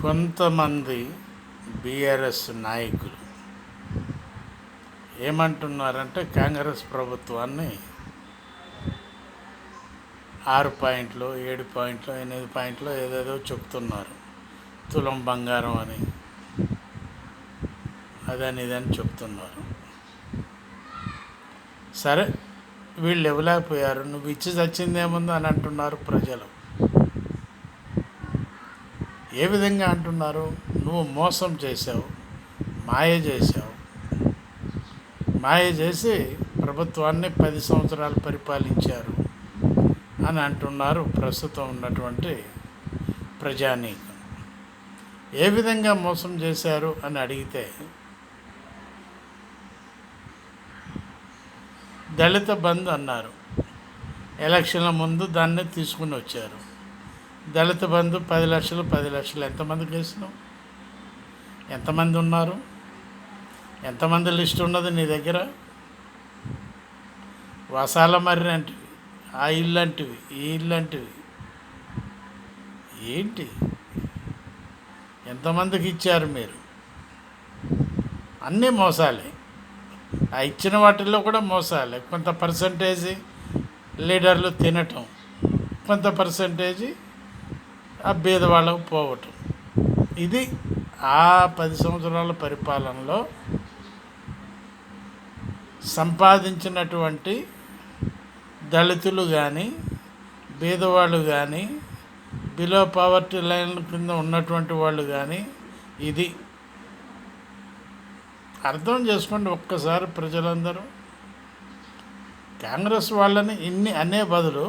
కొంతమంది బీఆర్ఎస్ నాయకులు ఏమంటున్నారంటే కాంగ్రెస్ ప్రభుత్వాన్ని 6 పాయింట్లు 7 పాయింట్లు 8 పాయింట్లు ఏదేదో చెప్తున్నారు. తులం బంగారం అని అదని ఇదని చెప్తున్నారు. సరే, వీళ్ళు ఇవ్వలేకపోయారు, నువ్వు ఇచ్చి చచ్చిందేముందో అని అంటున్నారు ప్రజలు. ఏ విధంగా అంటున్నారు? నువ్వు మోసం చేసావు, మాయ చేసి ప్రభుత్వాన్ని 10 సంవత్సరాలు పరిపాలించారు అని అంటున్నారు ప్రస్తుతం ఉన్నటువంటి ప్రజానీకం. ఏ విధంగా మోసం చేశారు అని అడిగితే, దళిత బంధు అన్నారు, ఎలక్షన్ల ముందు దాన్ని తీసుకుని వచ్చారు. దళిత బంధు 10 లక్షలు ఎంతమందికి వేసినావు? ఎంతమంది ఉన్నారు? ఎంతమంది లిస్ట్ ఉన్నది నీ దగ్గర? వసాల మర్రి అంటివి, ఆ ఇల్లు అంటివి, ఈ ఇల్లు అంటివి, ఏంటి? ఎంతమందికి ఇచ్చారు మీరు? అన్నీ మోసాలే. ఆ ఇచ్చిన వాటిల్లో కూడా మోసాలే. కొంత పర్సంటేజీ లీడర్లు తినటం, కొంత పర్సంటేజీ ఆ బీదవాళ్ళకు పోవటం. ఇది ఆ 10 సంవత్సరాల పరిపాలనలో సంపాదించినటువంటి దళితులు కానీ, బీదవాళ్ళు కానీ, బిలో పవర్టీ లైన్ కింద ఉన్నటువంటి వాళ్ళు కానీ, ఇది అర్థం చేసుకోండి ఒక్కసారి ప్రజలందరూ. కాంగ్రెస్ వాళ్ళని ఇన్ని అనే బదులు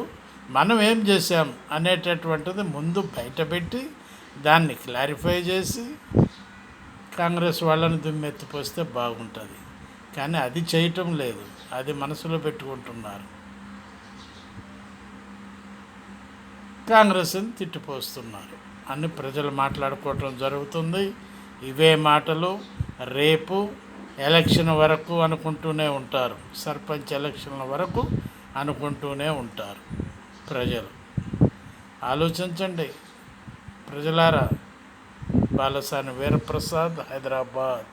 మనం ఏం చేశాం అనేటటువంటిది ముందు బయటపెట్టి దాన్ని క్లారిఫై చేసి కాంగ్రెస్ వాళ్ళని దుమ్మెత్తిపోస్తే బాగుంటుంది. కానీ అది చేయటం లేదు, అది మనసులో పెట్టుకుంటున్నారు. కాంగ్రెస్ని తిట్టిపోస్తున్నారు అని ప్రజలు మాట్లాడుకోవటం జరుగుతుంది. ఇవే మాటలు రేపు ఎలక్షన్ వరకు అనుకుంటూనే ఉంటారు. సర్పంచ్ ఎలక్షన్ల వరకు అనుకుంటూనే ఉంటారు ప్రజలు. ఆలోచించండి ప్రజలారా. బాలసాని వీరప్రసాద్, హైదరాబాద్.